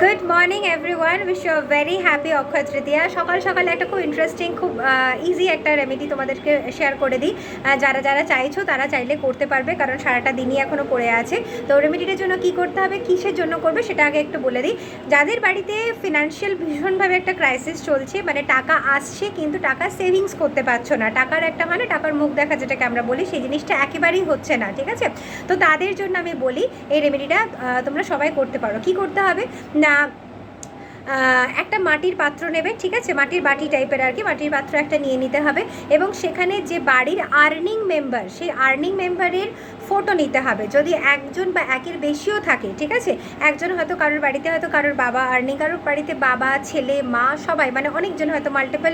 Good morning everyone, wish you very happy Akshaya Tritiya. সকাল সকালে একটা খুব ইন্টারেস্টিং, খুব ইজি একটা রেমেডি তোমাদেরকে শেয়ার করে দিই। যারা যারা চাইছো তারা চাইলে করতে পারবে, কারণ সারাটা দিনই এখনও পড়ে আছে। তো রেমেডিটার জন্য কি করতে হবে, কিসের জন্য করবে সেটা আগে একটু বলে দিই। যাদের বাড়িতে ফিনান্সিয়াল ভীষণভাবে একটা ক্রাইসিস চলছে, মানে টাকা আসছে কিন্তু টাকা সেভিংস করতে পারছো না, টাকার একটা মানে টাকার মুখ দেখা যেটাকে আমরা বলি, সেই জিনিসটা একেবারেই হচ্ছে না, ঠিক আছে? তো তাদের জন্য আমি বলি এই রেমেডিটা তোমরা সবাই করতে পারো। কি করতে হবে না, একটা মাটির পাত্র নেবে, ঠিক আছে? মাটির বাটি টাইপের আর কি, মাটির পাত্র একটা নিয়ে নিতে হবে এবং সেখানে যে বাড়ির আর্নিং মেম্বার, সেই আর্নিং মেম্বারের ফটো নিতে হবে। যদি একজন বা একের বেশিও থাকে, ঠিক আছে? একজন হয়তো কারোর বাড়িতে, হয়তো কারোর বাবা আর্নিং, কারোর বাড়িতে বাবা, ছেলে, মা সবাই, মানে অনেকজন হয়তো মাল্টিপল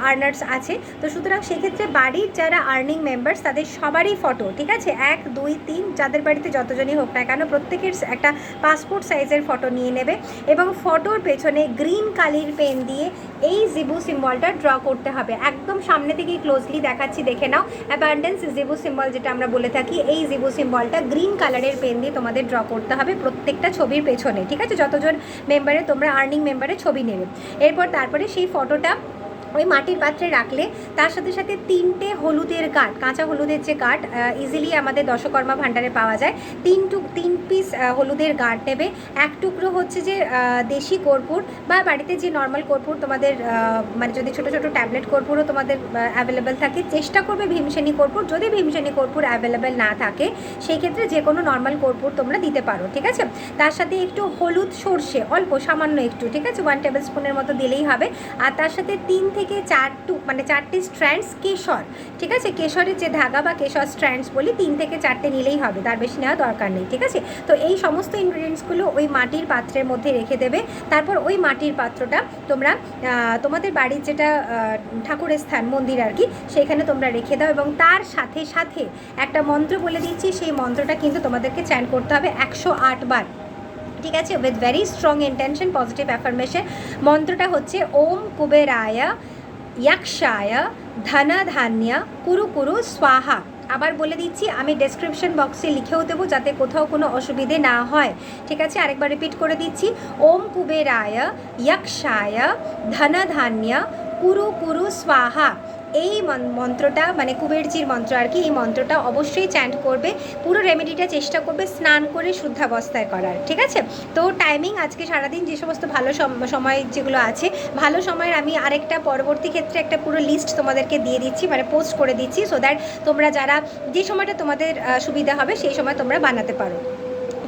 আর্নার্স আছে। তো সুতরাং সেক্ষেত্রে বাড়ির যারা আর্নিং মেম্বার্স তাদের সবারই ফটো, ঠিক আছে? 1, 2, 3 যাদের বাড়িতে যতজনই হোক না কেন প্রত্যেকের একটা পাসপোর্ট সাইজের ফটো নিয়ে নেবে এবং ফটোর পেছনে গ্রিন কালির পেন দিয়ে এই জিবু সিম্বলটা ড্র করতে হবে। একদম সামনে থেকে ক্লোজলি দেখাচ্ছি, দেখে নাও। অ্যাবান্ডেন্স জিবু সিম্বল যেটা আমরা বলে থাকি, এই জিবু সিম্বলটা গ্রিন কালারের পেন দিয়ে তোমাদের ড্র করতে হবে প্রত্যেকটা ছবির পেছনে, ঠিক আছে? যতজন মেম্বারে তোমরা আর্নিং মেম্বারের ছবি নেবে, তারপরে সেই ফটোটা ওই মাটির পাত্রে রাখলে তার সাথে সাথে 3টে হলুদের গাঁট, কাঁচা হলুদের যে গাঁট ইজিলি আমাদের দশকর্মা ভাণ্ডারে পাওয়া যায়, 3 পিস হলুদের গাঁট নেবে। 1 টুকরো হচ্ছে যে দেশি কর্পূর বা বাড়িতে যে নর্মাল কর্পূর তোমাদের, মানে যদি ছোটো ছোটো ট্যাবলেট কর্পূরও তোমাদের অ্যাভেলেবেল থাকে, চেষ্টা করবে ভীমসেনী কর্পূর। যদি ভীমসেনী কর্পূর অ্যাভেলেবেল না থাকে সেই ক্ষেত্রে যে কোনো নর্মাল কর্পূর তোমরা দিতে পারো, ঠিক আছে? তার সাথে একটু হলুদ সর্ষে, অল্প সামান্য একটু, ঠিক আছে? 1 টেবিল স্পুনের মতো দিলেই হবে। আর তার সাথে 3 থেকে 4টে স্ট্র্যান্ডস কেশর, ঠিক আছে? কেশরের যে ধাগা বা কেশর স্ট্র্যান্ডস বলি, 3 থেকে 4টে নিলেই হবে, তার বেশি নেওয়া দরকার নেই, ঠিক আছে? তো এই সমস্ত ইনগ্রিডিয়েন্টসগুলো ওই মাটির পাত্রের মধ্যে রেখে দেবে। তারপর ওই মাটির পাত্রটা তোমরা তোমাদের বাড়ির যেটা ঠাকুরের স্থান, মন্দির আর কি, সেইখানে তোমরা রেখে দাও এবং তার সাথে সাথে একটা মন্ত্র বলে দিচ্ছি, সেই মন্ত্রটা কিন্তু তোমাদেরকে চ্যান্ট করতে হবে 108 বার, ঠিক আছে? With very strong intention, positive affirmation. মন্ত্রটা হচ্ছে ওম কুবেরায় ইয়াক্ষায় ধনধান্য কুরু কুরু স্বাহা। আবার বলে দিচ্ছি, আমি ডেসক্রিপশন বক্সে লিখেও দেবো যাতে কোথাও কোনো অসুবিধে না হয়, ঠিক আছে? আরেকবার রিপিট করে দিচ্ছি, ওম কুবেরায় ইয়াক্ষায় ধনধান্য কুরু কুরু স্বাহা। এই মন্ত্রটা মানে কুবেরজির মন্ত্র আর কি, এই মন্ত্রটা অবশ্যই চ্যান্ট করবে। পুরো রেমেডিটা চেষ্টা করবে স্নান করে শুদ্ধাবস্থায় করার, ঠিক আছে? তো টাইমিং আজকে সারাদিন যে সমস্ত ভালো সময় যেগুলো আছে, ভালো সময়ের আমি আরেকটা পরবর্তী ক্ষেত্রে একটা পুরো লিস্ট তোমাদেরকে দিয়ে দিচ্ছি, মানে পোস্ট করে দিচ্ছি, সো দ্যাট তোমরা যারা যে সময়টা তোমাদের সুবিধা হবে সেই সময় তোমরা বানাতে পারো,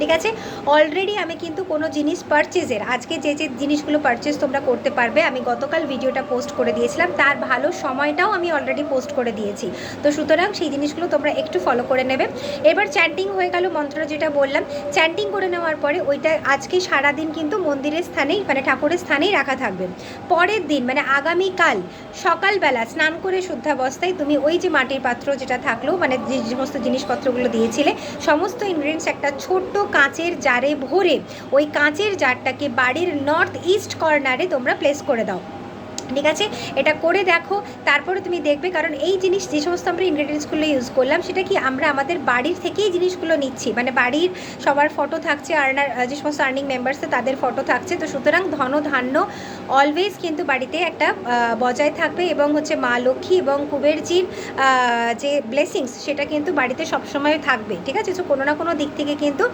ঠিক আছে? অলরেডি আমি কিন্তু কোনো জিনিস পারচেজের, আজকে যে যে জিনিসগুলো পারচেজ তোমরা করতে পারবে, আমি গতকাল ভিডিওটা পোস্ট করে দিয়েছিলাম, তার ভালো সময়টাও আমি অলরেডি পোস্ট করে দিয়েছি। তো সুতরাং সেই জিনিসগুলো তোমরা একটু ফলো করে নেবে। এবার চ্যান্টিং হয়ে গেল, মন্ত্র যেটা বললাম, চ্যান্টিং করে নেওয়ার পরে ওইটা আজকে সারাদিন কিন্তু মন্দিরের স্থানেই, মানে ঠাকুরের স্থানেই রাখা থাকবে। পরের দিন মানে আগামীকাল সকালবেলা স্নান করে শুদ্ধাবস্থায় তুমি ওই যে মাটির পাত্র যেটা থাকলো, মানে যে সমস্ত জিনিসপত্রগুলো দিয়েছিলে, সমস্ত ইনগ্রিডিয়েন্টস একটা ছোট্ট কাঁচের জারে ভরে ওই কাঁচের জারটাকে বাড়ির নর্থ ইস্ট কর্নারে তোমরা প্লেস করে দাও, ঠিক আছে? এটা করে দেখো, তারপরে তুমি দেখবে, কারণ এই জিনিস যে সমস্ত আমরা ইনগ্রিডিয়েন্টসগুলো ইউজ করলাম সেটা কি আমরা আমাদের বাড়ির থেকেই জিনিসগুলো নিচ্ছি, মানে বাড়ির সবার ফটো থাকছে, যে সমস্ত আর্নিং মেম্বার্সে তাদের ফটো থাকছে। তো সুতরাং ধনধান্য অলওয়েজ কিন্তু বাড়িতে একটা বজায় থাকবে এবং হচ্ছে মা লক্ষ্মী এবং কুবেরজির যে ব্লেসিংস সেটা কিন্তু বাড়িতে সবসময় থাকবে, ঠিক আছে? তো কোনো না কোনো দিক থেকে কিন্তু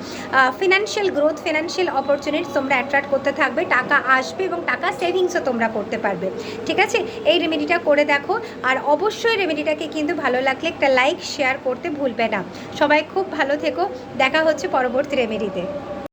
ফিনান্সিয়াল গ্রোথ, ফিনান্সিয়াল অপরচুনিটিস তোমরা অ্যাট্রাক্ট করতে থাকবে, টাকা আসবে এবং টাকা সেভিংসও তোমরা করতে পারবে, ঠিক আছে? এই রেমেডিটা করে দেখো। আর অবশ্যই রেমেডিটাকে কিন্তু ভালো লাগলে একটা লাইক শেয়ার করতে ভুলবে না। সবাই খুব ভালো থেকো, দেখা হচ্ছে পরবর্তী রেমেডিতে।